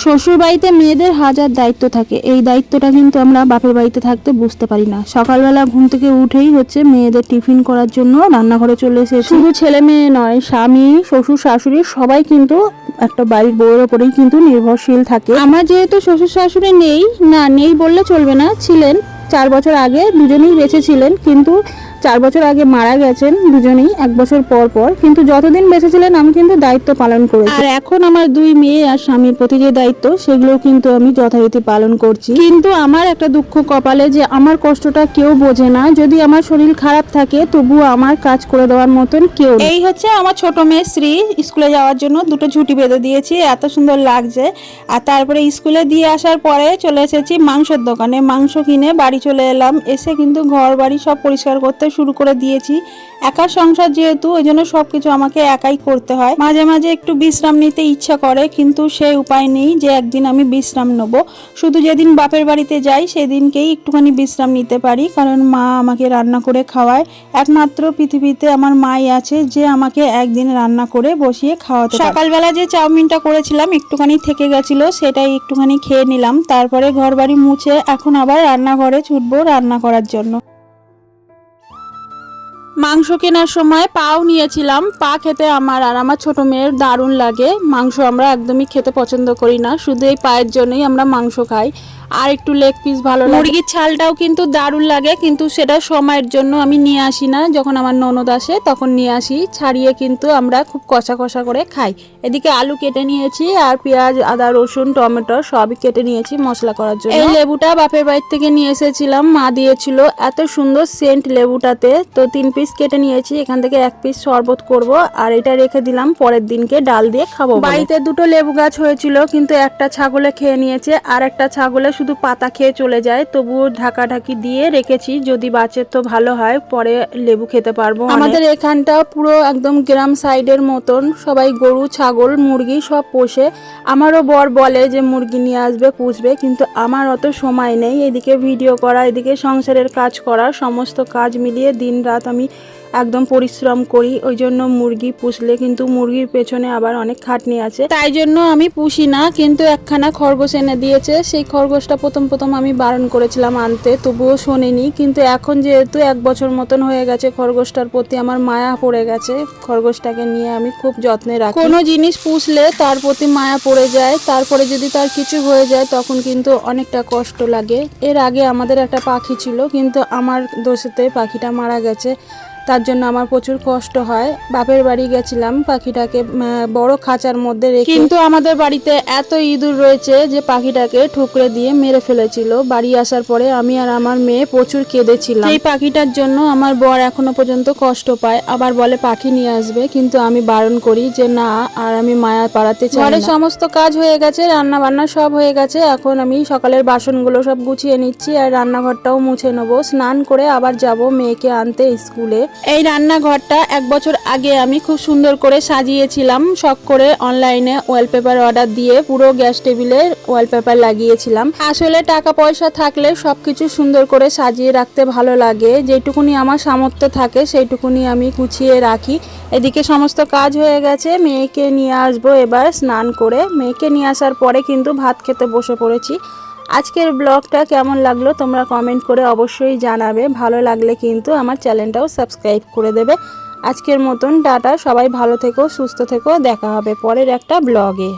শ্বশুর বাড়িতে মেয়েদের হাজার দায়িত্ব থাকে, এই দায়িত্বটা কিন্তু আমরা বাপের বাড়িতে থাকতে বুঝতে পারি না। সকালবেলা ঘুম থেকে উঠেই হচ্ছে মেয়েদের টিফিন করার জন্য রান্নাঘরে চলে এসেছে। শুধু ছেলে মেয়ে নয়, স্বামী, শ্বশুর, শাশুড়ি সবাই কিন্তু একটা বাড়ির বউয়ের ওপরেই কিন্তু নির্ভরশীল থাকে। আমার যেহেতু শ্বশুর শাশুড়ি নেই বললে চলবে না, ছিলেন 4 বছর আগে, দুজনেই বেঁচে ছিলেন, কিন্তু 4 বছর আগে মারা গেছেন দুজনেই 1 বছর পর পর। কিন্তু যতদিন বেঁচে ছিলেন আমি কিন্তু দায়িত্ব পালন করেছি। আর এখন আমার 2 মেয়ে আর স্বামীর প্রতি যে দায়িত্ব, সেগুলো কিন্তু আমি যথারীতি পালন করছি। কিন্তু আমার একটা দুঃখ কপালে যে আমার কষ্টটা কেউ বোঝে না। যদি আমার শরীর খারাপ থাকে তবুও আমার কাজ করে দেওয়ার মতন কেউ নেই। এই হচ্ছে আমার ছোট মেয়ে শ্রী, স্কুলে যাওয়ার জন্য 2টো ঝুঁটি বেঁধে দিয়েছি, এত সুন্দর লাগছে। আর তারপরে স্কুলে দিয়ে আসার পরে চলে এসেছি মাংসের দোকানে, মাংস কিনে বাড়ি চলে এলাম। এসে কিন্তু ঘর বাড়ি সব পরিষ্কার করতে শুরু করে দিয়েছি। একার সংসার যেহেতু, ওই জন্য সবকিছু আমাকে একাই করতে হয়। মাঝে মাঝে একটু বিশ্রাম নিতে ইচ্ছা করে, কিন্তু সেই উপায় নেই যে একদিন আমি বিশ্রাম নেব। শুধু যেদিন বাপের বাড়িতে যাই সেদিনকেই একটুখানি বিশ্রাম নিতে পারি, কারণ মা আমাকে রান্না করে খাওয়ায়। একমাত্র পৃথিবীতে আমার মাই আছে যে আমাকে একদিন রান্না করে বসিয়ে খাওয়াতে পারে। সকালবেলা যে চাউমিনটা করেছিলাম একটুখানি থেকে গেছিলো, সেটাই একটুখানি খেয়ে নিলাম। তারপরে ঘর বাড়ি মুছে এখন আবার রান্নাঘরে ছুটবো রান্না করার জন্য। মাংস কেনার সময় পাও নিয়েছিলাম। পা খেতে আমার আর আমার ছোট মেয়ের দারুণ লাগে। মাংস আমরা একদমই খেতে পছন্দ করি না, শুধু এই পায়ের জন্যই আমরা মাংস খাই। আর একটু লেগ পিস ভালো লাগে। মুরগির ছালটাও কিন্তু দারুণ লাগে, কিন্তু সেটা সময়ের জন্য আমি নিয়ে আসি না। যখন আমার ননদ আসে তখন নিয়ে আসি, ছাড়িয়ে কিন্তু আমরা খুব কষা কষা করে খাই। এদিকে আলু কেটে নিয়েছি, আর পেঁয়াজ, আদা, রসুন, টমেটো সবই কেটে নিয়েছি মশলা করার জন্য। এই লেবুটা বাপের বাড়ি থেকে নিয়ে এসেছিলাম, মা দিয়েছিল। এত সুন্দর সেন্ট লেবুটাতে। তো 3 পিস কেটে নিয়েছি, এখান থেকে 1 পিস শরবত করব, আর এটা রেখে দিলাম পরের দিনকে ডাল দিয়ে খাবো। বাড়িতে 2টো লেবু গাছ হয়েছিল, কিন্তু একটা ছাগলে খেয়ে নিয়েছে, আর একটা ছাগলে শুধু পাতা খেয়ে চলে যায়। তবুও ঢাকাঢাকি দিয়ে রেখেছি, যদি বাঁচে তো ভালো হয়, পরে লেবু খেতে পারবো। আমাদের এখানটা পুরো একদম গ্রাম সাইডের মতন, সবাই গরু, ছাগল, মুরগি সব পোষে। আমারও বর বলে যে মুরগি নিয়ে আসবে, পুষবে, কিন্তু আমার অত সময় নেই। এদিকে ভিডিও করা, এদিকে সংসারের কাজ করা, সমস্ত কাজ মিলিয়ে দিন রাত আমি একদম পরিশ্রম করি। ওই জন্য মুরগি পুষলে কিন্তু মুরগির পেছনে আবার অনেক খাটনি আছে, তাই জন্য আমি পুষি না। কিন্তু একখানা খরগোশ এনে দিয়েছে, সেই খরগোশটা প্রথম আমি বারণ করেছিলাম আনতে, তবুও শোনেনি। কিন্তু এখন যেহেতু 1 বছর মতন হয়ে গেছে, খরগোশটার প্রতি আমার মায়া পড়ে গেছে। খরগোশটাকে নিয়ে আমি খুব যত্নে রাখি। কোনো জিনিস পুষলে তার প্রতি মায়া পড়ে যায়, তারপরে যদি তার কিছু হয়ে যায় তখন কিন্তু অনেকটা কষ্ট লাগে। এর আগে আমাদের একটা পাখি ছিল, কিন্তু আমার দোষেতে পাখিটা মারা গেছে, তার জন্য আমার প্রচুর কষ্ট হয়। বাপের বাড়ি গেছিলাম, পাখিটাকে বড় খাঁচার মধ্যে রেখে, কিন্তু আমাদের বাড়িতে এত ইঁদুর রয়েছে যে পাখিটাকে ঠুকরে দিয়ে মেরে ফেলেছিল। বাড়ি আসার পরে আমি আর আমার মেয়ে প্রচুর কেঁদেছিলাম। এই পাখিটার জন্য আমার বর এখনো পর্যন্ত কষ্ট পায়, আবার বলে পাখি নিয়ে আসবে, কিন্তু আমি বারণ করি যে না, আর আমি মায়া পাড়াতে চাই না। ঘরে সমস্ত কাজ হয়ে গেছে, রান্না বান্না সব হয়ে গেছে। এখন আমি সকালের বাসনগুলো সব গুছিয়ে নিচ্ছি, আর রান্নাঘরটাও মুছে নেবো। স্নান করে আবার যাব মেয়েকে আনতে স্কুলে। এই রান্নাঘরটা 1 বছর আগে আমি খুব সুন্দর করে সাজিয়েছিলাম, শখ করে অনলাইনে ওয়ালপেপার অর্ডার দিয়ে পুরো গ্যাস টেবিলে ওয়ালপেপার লাগিয়েছিলাম। আসলে টাকা পয়সা থাকলে সবকিছু সুন্দর করে সাজিয়ে রাখতে ভালো লাগে। যেটুকুনি আমার সামর্থ্য থাকে সেইটুকুনি আমি গুছিয়ে রাখি। এদিকে সমস্ত কাজ হয়ে গেছে, মেয়েকে নিয়ে আসবো এবার স্নান করে। মেয়েকে নিয়ে আসার পরে কিন্তু ভাত খেতে বসে পড়েছি। আজকের ব্লগটা কেমন লাগলো তোমরা কমেন্ট করে অবশ্যই জানাবে। ভালো লাগলে কিন্তু আমার চ্যানেলটাও সাবস্ক্রাইব করে দেবে। আজকের মতন টাটা, সবাই ভালো থেকো, সুস্থ থেকো, দেখা হবে পরের একটা ব্লগে।